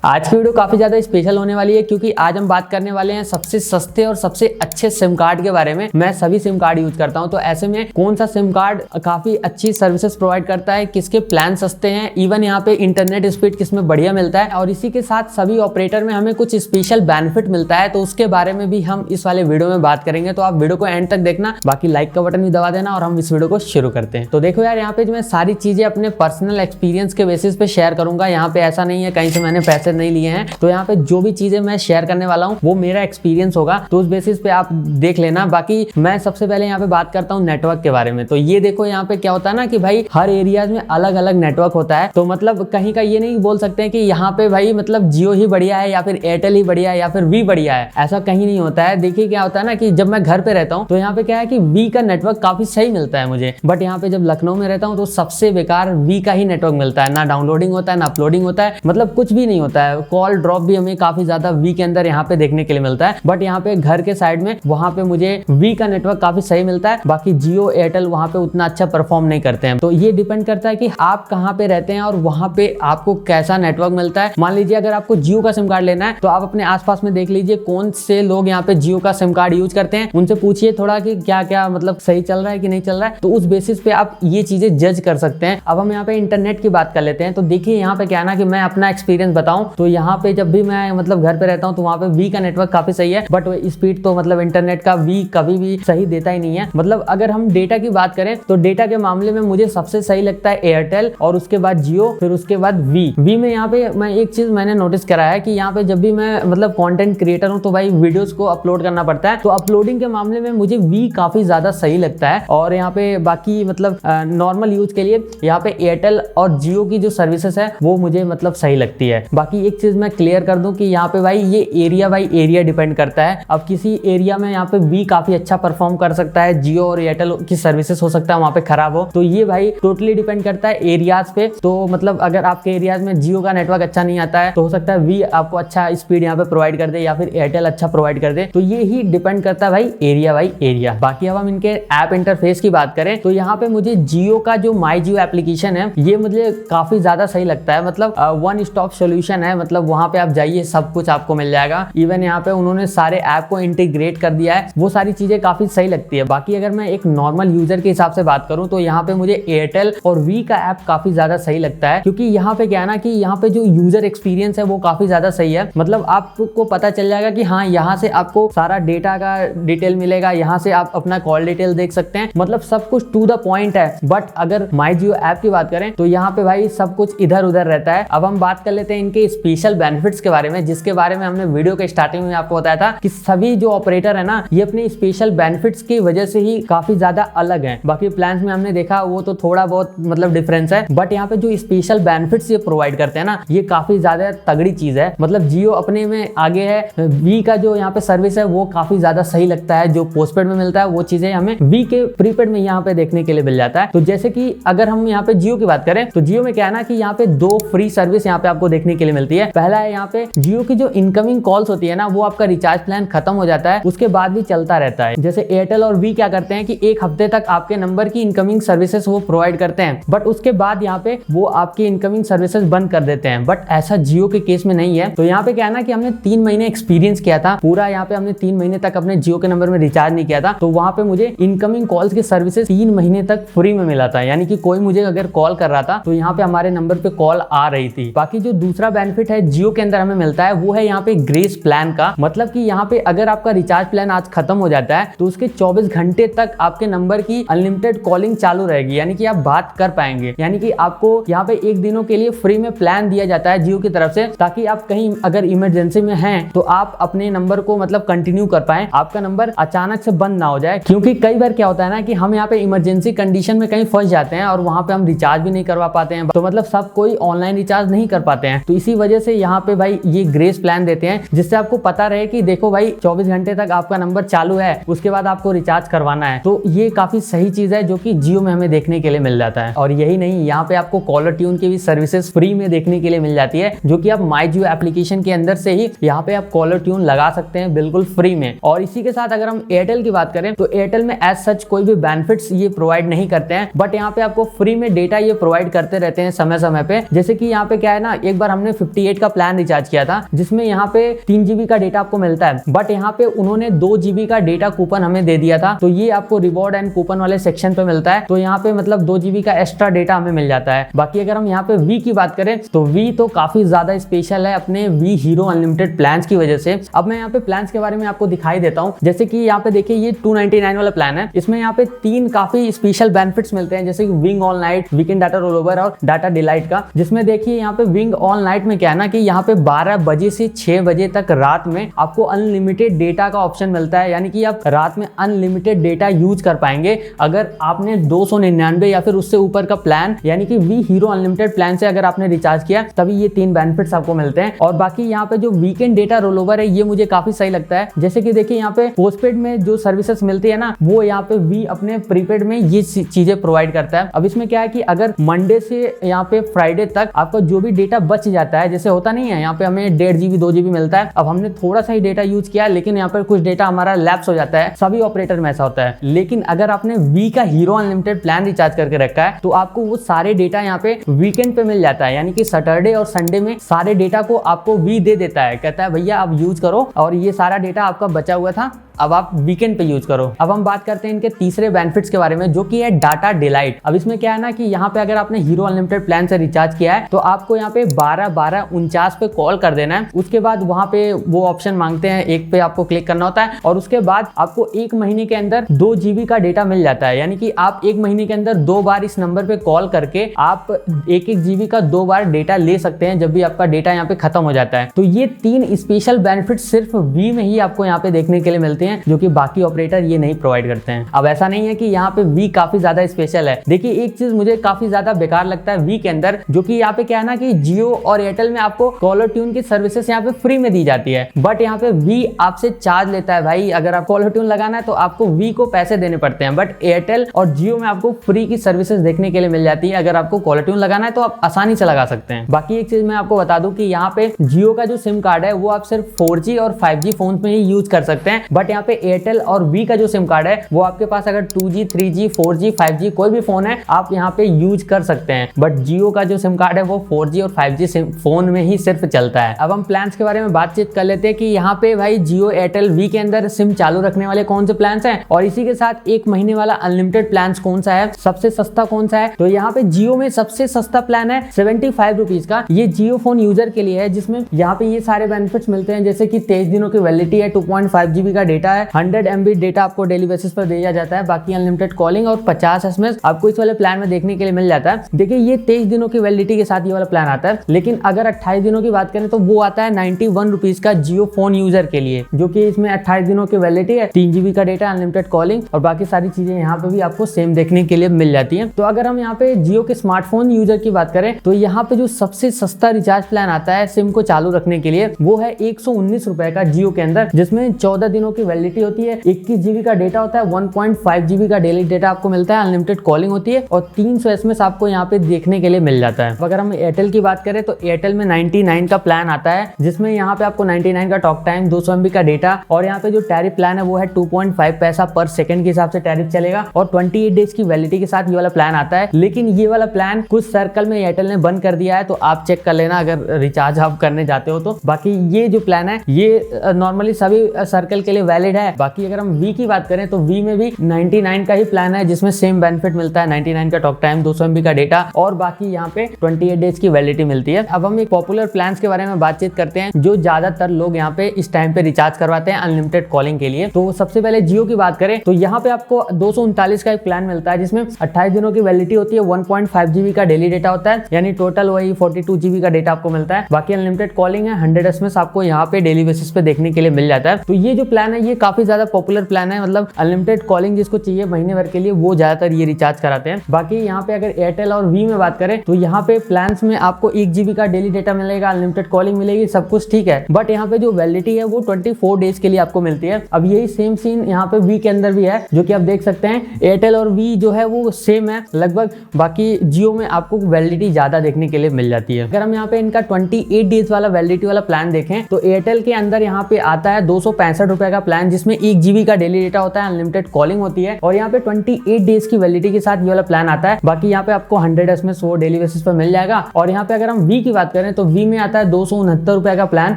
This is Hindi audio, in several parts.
आज की वीडियो काफी ज्यादा स्पेशल होने वाली है क्योंकि आज हम बात करने वाले हैं सबसे सस्ते और सबसे अच्छे सिम कार्ड के बारे में। मैं सभी सिम कार्ड यूज करता हूं, तो ऐसे में कौन सा सिम कार्ड काफी अच्छी सर्विसेज प्रोवाइड करता है, किसके प्लान सस्ते हैं, इवन यहाँ पे इंटरनेट स्पीड किसमें बढ़िया मिलता है और इसी के साथ सभी ऑपरेटर में हमें कुछ स्पेशल बेनिफिट मिलता है, तो उसके बारे में भी हम इस वाले वीडियो में बात करेंगे। तो आप वीडियो को एंड तक देखना, बाकी लाइक का बटन भी दबा देना और हम इस वीडियो को शुरू करते हैं। तो देखो यार, यहाँ पे जो मैं सारी चीजें अपने पर्सनल एक्सपीरियंस के बेसिस पे शेयर करूंगा। यहाँ पे ऐसा नहीं है कहीं से मैंने पैसे नहीं लिए हैं, तो यहाँ पे जो भी चीजें मैं शेयर करने वाला हूँ वो मेरा एक्सपीरियंस होगा, तो उस बेसिस पे आप देख लेना। बाकी मैं सबसे पहले यहाँ पे बात करता हूँ नेटवर्क के बारे में। तो ये देखो यहाँ पे क्या होता है ना कि भाई हर एरियाज में अलग अलग नेटवर्क होता है, तो मतलब कहीं का ये नहीं बोल सकते हैं कि यहाँ पे भाई मतलब जियो ही बढ़िया है या फिर एयरटेल ही बढ़िया है या फिर वी बढ़िया है, ऐसा कहीं नहीं होता है। देखिए क्या होता है ना कि जब मैं घर पे रहता हूँ तो यहाँ पे क्या है कि वी का नेटवर्क काफी सही मिलता है मुझे, बट यहाँ पे जब लखनऊ में रहता हूँ तो सबसे बेकार वी का ही नेटवर्क मिलता है। ना डाउनलोडिंग होता है, ना अपलोडिंग होता है, मतलब कुछ भी नहीं होता है। कॉल ड्रॉप भी हमें काफी ज्यादा वी के अंदर यहाँ पे देखने के लिए मिलता है, बट यहाँ पे घर के साइड में वहां पे मुझे वी का नेटवर्क काफी सही मिलता है। बाकी जियो एयरटेल वहां पे उतना अच्छा परफॉर्म नहीं करते हैं। तो ये डिपेंड करता है कि आप कहाँ पे रहते हैं और वहां पे आपको कैसा नेटवर्क मिलता है। मान लीजिए अगर आपको जियो का सिम कार्ड लेना है तो आप अपने आसपास में देख लीजिए कौन से लोग यहाँ पे जियो का सिम कार्ड यूज करते हैं, उनसे पूछिए थोड़ा कि क्या क्या मतलब सही चल रहा है कि नहीं चल रहा है, तो उस बेसिस पे आप ये चीजें जज कर सकते हैं। अब हम यहाँ पे इंटरनेट की बात कर लेते हैं। तो देखिए यहाँ पे क्या है ना कि मैं अपना एक्सपीरियंस बताऊं तो यहाँ पे जब भी मैं मतलब घर पे रहता हूँ तो वहाँ पे वी का नेटवर्क काफी सही है, बट स्पीड तो मतलब इंटरनेट का वी कभी भी सही देता ही नहीं है। मतलब अगर हम डेटा की बात करें तो डेटा के मामले में मुझे सबसे सही लगता है एयरटेल और उसके बाद जियो, फिर उसके बाद वी में यहाँ पे मैं एक चीज मैंने नोटिस करा है कि यहाँ पे जब भी मैं मतलब कंटेंट क्रिएटर हूँ तो भाई वीडियोस को अपलोड करना पड़ता है, तो अपलोडिंग के मामले में मुझे वी काफी ज्यादा सही लगता है। और यहाँ पे बाकी मतलब नॉर्मल यूज के लिए यहाँ पे एयरटेल और जियो की जो सर्विसेज है वो मुझे मतलब सही लगती है। बाकी एक चीज मैं क्लियर कर दूं कि यहाँ पे भाई ये एरिया बाई एरिया डिपेंड करता है। अब किसी एरिया में यहाँ पे वी काफी अच्छा परफॉर्म कर सकता है, जियो और एयरटेल की सर्विसेज हो सकता है वहाँ पे खराब हो, तो ये भाई टोटली डिपेंड करता है एरियाज पे। तो मतलब अगर आपके एरियाज में जियो का नेटवर्क अच्छा नहीं आता है तो हो सकता है वी आपको अच्छा स्पीड यहाँ पे प्रोवाइड कर दे या फिर एयरटेल अच्छा प्रोवाइड कर दे, तो ये ही डिपेंड करता है भाई एरिया बाई एरिया। बाकी अब हम इनके ऐप इंटरफेस की बात करें तो यहाँ पे मुझे जियो का जो माई जियो एप्लीकेशन है ये मुझे काफी ज्यादा सही लगता है। मतलब वन स्टॉप सोल्यूशन है, मतलब वहां पे आप जाइए सब कुछ आपको मिल जाएगा। इवन यहाँ पे उन्होंने सारे ऐप को इंटीग्रेट कर दिया है, वो सारी चीजें काफी सही लगती है। बाकी अगर मैं एक नॉर्मल यूजर के हिसाब से बात करूं तो यहाँ पे मुझे एयरटेल और वी का ऐप काफी ज्यादा सही लगता है, क्योंकि यहाँ पे क्या है ना कि यहाँ पे जो यूजर एक्सपीरियंस है वो काफी ज्यादा सही है। मतलब आपको पता चल जाएगा कि हाँ यहाँ से आपको सारा डेटा का डिटेल मिलेगा, यहाँ से आप अपना कॉल डिटेल देख सकते हैं, मतलब सब कुछ टू द पॉइंट है। बट अगर माई जियो ऐप की बात करें तो यहाँ पे भाई सब कुछ इधर उधर रहता है। अब हम बात कर लेते हैं इनके स्पेशल बेनिफिट्स के बारे में, जिसके बारे में हमने वीडियो के स्टार्टिंग में आपको बताया था कि सभी जो ऑपरेटर है ना ये अपने स्पेशल बेनिफिट्स की वजह से ही काफी ज्यादा अलग हैं। बाकी प्लान्स में हमने देखा वो तो थोड़ा बहुत मतलब डिफरेंस है, बट यहाँ पे जो स्पेशल बेनिफिट्स ये प्रोवाइड करते हैं ना ये काफी ज्यादा तगड़ी चीज है। मतलब जियो अपने में आगे है, वी का जो यहाँ पे सर्विस है वो काफी ज्यादा सही लगता है। जो पोस्टपेड में मिलता है वो चीजें हमें वी के प्रीपेड में यहाँ पे देखने के लिए मिल जाता है। तो जैसे कि अगर हम यहाँ पे जियो की बात करें तो जियो में क्या है ना कि यहाँ पे दो फ्री सर्विस यहाँ पे आपको देखने के लिए मिलती है। पहला है यहाँ पे जियो की जो इनकमिंग कॉल्स होती है ना वो आपका रिचार्ज प्लान खत्म हो जाता है उसके बाद भी चलता रहता है। जैसे एयरटेल और वी क्या करते हैं कि एक हफ्ते तक आपके नंबर की इनकमिंग सर्विसेज वो प्रोवाइड करते हैं, बट उसके बाद यहाँ पे वो आपकी इनकमिंग सर्विसेज बंद कर देते हैं। बट ऐसा जियो के केस में नहीं है। तो यहाँ पे क्या है ना कि हमने 3 महीने एक्सपीरियंस किया था पूरा, यहाँ पे हमने 3 महीने तक अपने जियो के नंबर में रिचार्ज नहीं किया था, तो वहां पे मुझे इनकमिंग कॉल्स की सर्विसेज 3 महीने तक फ्री में मिला था। यानी कि कोई मुझे अगर कॉल कर रहा था तो यहाँ पे हमारे नंबर पे कॉल आ रही थी। बाकी जो दूसरा बेनिफिट है जियो के अंदर हमें मिलता है वो है यहाँ पे ग्रेस प्लान का। मतलब कि यहाँ पे अगर आपका रिचार्ज प्लान आज खत्म हो जाता है तो उसके 24 घंटे तक आपके नंबर की अनलिमिटेड कॉलिंग चालू रहेगी, यानी कि आप बात कर पाएंगे। यानी कि आपको यहाँ पे 1 दिनों के लिए फ्री में प्लान दिया जाता है जियो की तरफ से, ताकि आप कहीं अगर इमरजेंसी में हैं तो आप अपने नंबर को मतलब कंटिन्यू कर पाए, आपका नंबर अचानक से बंद ना हो जाए। क्योंकि कई बार क्या होता है ना कि हम यहाँ पे इमरजेंसी कंडीशन में कहीं फंस जाते हैं और वहां पे हम रिचार्ज भी नहीं करवा पाते हैं, तो मतलब सब कोई ऑनलाइन रिचार्ज नहीं कर पाते हैं। तो इसी वजह से यहाँ पे भाई ये ग्रेस प्लान देते हैं जिससे आपको पता रहे कि देखो भाई 24 घंटे तक आपका नंबर चालू है, उसके बाद आपको रिचार्ज करवाना है। तो ये काफी सही चीज है जो कि जियो में हमें देखने के लिए मिल जाता है। और यही नहीं, यहाँ पे आपको कॉलर ट्यून की भी सर्विसेज फ्री में देखने के लिए मिल जाती है, जो कि आप माई जियो एप्लीकेशन के अंदर से ही यहाँ पे आप कॉलर ट्यून लगा सकते हैं बिल्कुल फ्री में। और इसी के साथ अगर हम एयरटेल की बात करें तो एयरटेल में एज सच कोई भी बेनिफिट्स ये प्रोवाइड नहीं करते हैं, बट यहाँ पे आपको फ्री में डेटा ये प्रोवाइड करते रहते हैं समय समय पे। जैसे कि यहाँ पे क्या है ना, एक बार हमने 158 का प्लान रिचार्ज किया था, जिसमें यहाँ पे 3 GB का डेटा आपको मिलता है, बट यहाँ पे उन्होंने 2 GB का डेटा कूपन हमें दे दिया था। तो ये आपको रिवॉर्ड एंड कूपन वाले सेक्शन पे मिलता है, तो यहाँ पे मतलब 2 GB का एक्स्ट्रा डेटा हमें मिल जाता है। बाकी अगर हम यहाँ पे वी की बात करें तो वी तो काफी ज्यादा स्पेशल है अपने वी हीरो अनलिमिटेड प्लान्स की वजह से। अब मैं यहाँ पे प्लान्स के बारे में आपको दिखाई देता हूँ। जैसे कि यहाँ पे देखिए ये 299 वाला प्लान है, इसमें यहाँ पे 3 काफी स्पेशल बेनिफिट्स मिलते हैं, जैसे कि wing all night, weekend data roll over और डाटा डिलाइट का। जिसमें देखिए यहाँ पे विंग ऑल नाइट में क्या है ना कि यहाँ पे 12 बजे से 6 बजे तक रात में आपको अनलिमिटेड डेटा का ऑप्शन मिलता है, यानी कि आप रात में अनलिमिटेड डेटा यूज कर पाएंगे अगर आपने 299 या फिर उससे ऊपर का प्लान यानी कि वी हीरो अनलिमिटेड प्लान से अगर आपने रिचार्ज किया, तभी ये 3 बेनिफिट्स आपको मिलते हैं। और बाकी यहाँ पे जो वीकेंड डेटा रोल ओवर है ये मुझे काफी सही लगता है। जैसे कि देखिए यहाँ पे पोस्टपेड में जो सर्विसेज मिलती है ना, वो यहाँ पे वी अपने प्रीपेड में ये चीजें प्रोवाइड करता है। अब इसमें क्या है कि अगर मंडे से यहाँ पे फ्राइडे तक आपका जो भी डेटा बच जाता है, जैसे होता नहीं है यहाँ पे हमें 1.5 GB 2 GB मिलता है, अब हमने थोड़ा सा ही डेटा यूज किया लेकिन यहाँ पर कुछ डेटा हमारा लैप्स हो जाता है, सभी ऑपरेटर में ऐसा होता है। लेकिन अगर आपने वी का हीरो अनलिमिटेड प्लान रिचार्ज करके रखा है तो आपको वो सारे डेटा यहाँ पे वीकेंड पे मिल जाता है, यानी कि सैटरडे और संडे में सारे डेटा को आपको वी दे देता है, कहता है भैया आप यूज करो और ये सारा डेटा आपका बचा हुआ था अब आप वीकेंड पे यूज करो। अब हम बात करते हैं इनके तीसरे बेनिफिट्स के बारे में, जो कि है डाटा डिलाइट। अब इसमें क्या है ना कि यहाँ पे अगर आपने हीरो अनलिमिटेड प्लान से रिचार्ज किया है तो आपको यहाँ पे 12-12-49 पे कॉल कर देना है। उसके बाद वहां पे वो ऑप्शन मांगते हैं, एक पे आपको क्लिक करना होता है और उसके बाद आपको 1 महीने के अंदर 2 GB का डेटा मिल जाता है, यानी कि आप 1 महीने के अंदर 2 बार इस नंबर पे कॉल करके आप 1-1 GB का 2 बार डेटा ले सकते हैं जब भी आपका डेटा यहाँ पे खत्म हो जाता है। तो ये 3 स्पेशल बेनिफिट सिर्फ वी में ही आपको यहाँ पे देखने के लिए मिलते हैं, जो कि बाकी ऑपरेटर ये नहीं प्रोवाइड करते हैं। अब ऐसा नहीं है कि यहाँ पे वी काफी ज्यादा स्पेशल है। देखिए एक चीज मुझे काफी ज्यादा बेकार लगता है वी के अंदर, जो कि यहाँ पे क्या है ना कि जियो और एयरटेल में आपको कॉलर ट्यून की सर्विसेज यहाँ पे फ्री में दी जाती है, बट यहाँ पे वी आपसे चार्ज लेता है। भाई अगर आप कॉलर ट्यून लगाना है तो आपको वी को पैसे देने पड़ते हैं, बट एयरटेल और जियो में आपको फ्री की सर्विसेज देखने के लिए मिल जाती है। अगर आपको कॉलर ट्यून लगाना है तो आप आसानी से लगा सकते हैं। बाकी एक चीज मैं आपको बता दूं कि यहाँ पे जियो का जो सिम कार्ड है वो आप सिर्फ 4G और 5G फोन में ही यूज कर सकते हैं, बट यहाँ पे एयरटेल और वी का जो सिम कार्ड है वो आपके पास अगर 2G 3G 4G 5G कोई भी फोन है आप यहाँ पे यूज कर सकते हैं, बट जियो का जो सिम कार्ड है वो 4G और 5G फोन में ही सिर्फ चलता है। अब हम प्लान्स के बारे में बातचीत कर लेते हैं कि यहाँ पे भाई जियो एयरटेल वी के अंदर सिम चालू रखने वाले कौन से प्लान्स हैं और इसी के साथ 1 महीने वाला अनलिमिटेड प्लान कौन सा है, सबसे सस्ता कौन सा है। तो यहाँ पे जियो में सबसे सस्ता प्लान है 75 रुपीज का, ये जियो फोन यूजर के लिए है, जिसमें यहाँ पे ये सारे बेनिफिट्स मिलते हैं, जैसे कि 23 दिनों की वैलिडिटी है, 2.5 GB का डेटा है, 100 MB डेटा आपको डेली बेसिस पर दिया जाता है, बाकी अनलिमिटेड कॉलिंग और 50 SMS आपको इस वाले प्लान में देखने के लिए मिल जाता है। देखिए ये 23 दिनों की वैलिडिटी के साथ ये वाला प्लान आता है, लेकिन अगर 28 दिनों की बात करें तो वो आता है 91 रुपीज का जियो फोन यूजर के लिए, जो कि इसमें 28 दिनों की वैलिडिटी है, 3 GB का डेटा, अनलिमिटेड कॉलिंग और बाकी सारी चीजें यहाँ पे भी आपको सेम देखने के लिए मिल जाती है। तो अगर हम यहाँ पे जियो के स्मार्टफोन यूजर की बात करें तो यहाँ पे जो सबसे सस्ता रिचार्ज प्लान आता है सिम को चालू रखने के लिए वो है 119 रुपए का जियो के अंदर, जिसमें 14 दिनों की वैलिडिटी होती है, 21 GB का डेटा होता है, 1.5 GB का डेली डेटा आपको मिलता है, अनलिमिटेड कॉलिंग होती है और 300 SMS आपको यहाँ पे देखने के लिए मिल जाता है। अगर हम एयरटेल की बात करें तो एयरटेल में 99 का प्लान आता है, जिसमें यहाँ पे आपको 99 का टॉक टाइम, 200 MB का डेटा और यहाँ पे जो टैरिफ प्लान है वो है 2.5 पैसा पर सेकंड के हिसाब से टैरिफ चलेगा और 28 डेज की वैलिडिटी के साथ ये वाला प्लान आता है। लेकिन ये वाला प्लान कुछ सर्कल में एयरटेल ने बंद कर दिया है, तो आप चेक कर लेना अगर रिचार्ज आप करने जाते हो तो। बाकी ये जो प्लान है ये नॉर्मली सभी सर्कल के लिए वैलिड है। बाकी अगर हम वी की बात करें तो वी में भी 99 का ही प्लान है, जिसमें सेम बेनिफिट मिलता है, 99 का टॉक टाइम, 200 MB का डेटा और बाकी यहाँ पे 28 डेज की वैलिडिटी मिलती है। अब हम एक पॉपुलर प्लान के बारे में बातचीत करते हैं जो ज्यादातर लोग यहाँ पे इस टाइम पे रिचार्ज करवाते हैं अनलिमिटेड कॉलिंग के लिए। तो सबसे पहले जियो की बात करें तो यहाँ पे आपको 239 का एक प्लान मिलता है, जिसमें 28 दिनों की वैलिडिटी होती है, 1.5 GB का डेली डेटा होता है, यानी टोटल वही 42 GB का डेटा आपको मिलता है। बाकी अनलिमिटेड कॉलिंग है, 100 SMS आपको यहाँ पे डेली बेसिस पे देखने के लिए मिल जाता है। तो ये जो प्लान है ये काफी ज्यादा पॉपुलर प्लान है, मतलब अनलिमिटेड कॉलिंग जिसको चाहिए महीने भर के लिए वो ज्यादातर ये रिचार्ज कराते हैं। बाकी यहाँ पे अगर एयरटेल और वी में बात करें तो यहाँ पे प्लान में आपको 1 GB का डेली डेटा मिलेगा, अनलिमिटेड कॉलिंग मिलेगी, सब कुछ ठीक है, बट यहाँ पे जो वैलिडिटी है वो 24 डेज के लिए आपको मिलती है। अब यही सेम सीन यहाँ पे वी के अंदर भी है, जो कि आप देख सकते हैं एयरटेल और वी जो है वो सेम है लगभग, बाकी जियो में आपको वैलिडिटी ज्यादा देखने के लिए मिल जाती है। अगर हम यहाँ पे इनका 28 डेज वाला वैलिडिटी वाला प्लान देखें तो एयरटेल के अंदर यहाँ पे आता है 265 रुपए का प्लान प्लान जिसमें 1 GB का डेली डेटा होता है, अनलिमिटेड कॉलिंग होती है और यहाँ पे 28 डेज की वैलिडिटी के साथ ये वाला प्लान आता है। बाकी यहाँ पे आपको 100 SMS वो डेली बेसिस पे मिल जाएगा। और यहाँ पे अगर हम वी की बात करें तो वी में आता है 269 रुपए का प्लान,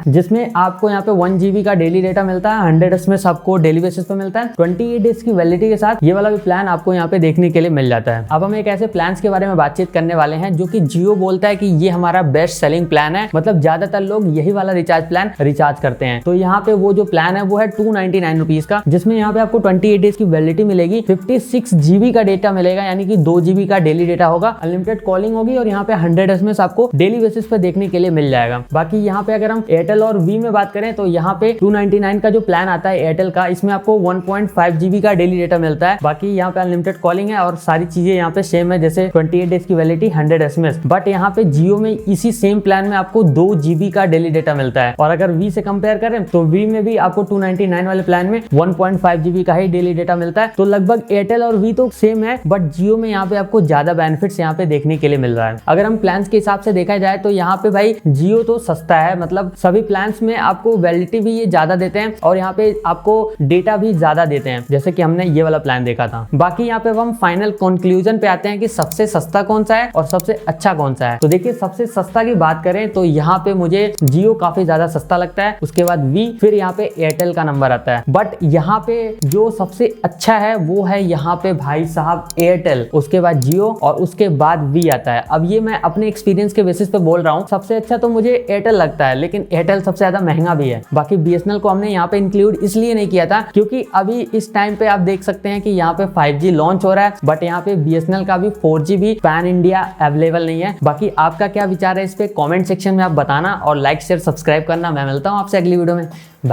जिसमें आपको यहाँ पे 1 GB का डेली डेटा मिलता है, 100 SMS आपको डेली बेसिस पे मिलता है, 28 डेज की वैलिडिटी के साथ ये वाला भी प्लान आपको यहाँ पे देखने के लिए मिल जाता है। अब हम एक ऐसे प्लान के बारे में बातचीत करने वाले हैं जो कि जियो बोलता है कि ये हमारा बेस्ट सेलिंग प्लान है, मतलब ज्यादातर लोग यही वाला रिचार्ज प्लान रिचार्ज करते हैं। तो यहाँ पे वो जो प्लान है वो है 299 रुपीज का, जिसमें यहाँ पे आपको 28 डेज की वैलिडिटी मिलेगी, 56 GB का डेटा मिलेगा, यानी कि 2 GB का डेली डेटा होगा, अनलिमिटेड कॉलिंग होगी और यहाँ पे 100 SMS आपको डेली बेसिस पे देखने के लिए मिल जाएगा। बाकी यहाँ पे अगर हम एयरटेल और वी में बात करें तो यहाँ पे 299 का जो प्लान आता है एयरटेल का, इसमें आपको 1.5 GB का डेली डेटा मिलता है। बाकी यहाँ पे अनलिमिटेड कॉलिंग है और सारी चीजें यहाँ पे सेम है, जैसे 28 डेज की वैलिडिटी, 100 SMS। बट यहाँ पे जियो में इसी सेम प्लान में आपको 2 GB का डेली डेटा मिलता है। और अगर वी से कंपेयर करें तो वी में भी आपको 299 वाले प्लान में 1.5 GB का ही डेली डेटा मिलता है। तो लगभग एयरटेल और वी तो सेम है, बट जियो में यहाँ पे आपको ज्यादा बेनिफिट्स यहाँ पे देखने के लिए मिल रहा है। अगर हम प्लान्स के हिसाब से देखा जाए तो यहाँ पे भाई जियो तो सस्ता है, मतलब सभी प्लान्स में आपको वैलिडिटी भी ये ज्यादा देते हैं और यहाँ पे आपको डेटा भी ज्यादा देते हैं, जैसे कि हमने ये वाला प्लान देखा था। बाकी यहाँ पे हम फाइनल कंक्लूजन पे आते हैं कि सबसे सस्ता कौन सा है और सबसे अच्छा कौन सा है। तो देखिए, सबसे सस्ता की बात करें तो यहाँ पे मुझे जियो काफी ज्यादा सस्ता लगता है, उसके बाद वी, फिर यहाँ पे एयरटेल का नंबर आता है। बट यहाँ पे जो सबसे अच्छा है वो है यहाँ पे भाई साहब एयरटेल, उसके बाद जियो और उसके बाद वी आता है। अब ये मैं अपने एक्सपीरियंस के बेसिस पे बोल रहा हूँ, सबसे अच्छा तो मुझे एयरटेल लगता है, लेकिन एयरटेल सबसे ज्यादा महंगा भी है। बाकी बीएसएनएल को हमने यहाँ पे इंक्लूड इसलिए नहीं किया था क्योंकि अभी इस टाइम पे आप देख सकते हैं कि यहाँ पे 5G लॉन्च हो रहा है, बट यहाँ पे बीएसएनएल का भी 4G भी पैन इंडिया अवेलेबल नहीं है। बाकी आपका क्या विचार है इस पे कमेंट सेक्शन में आप बताना और लाइक शेयर सब्सक्राइब करना। मैं मिलता हूँ आपसे अगली वीडियो में। बाय।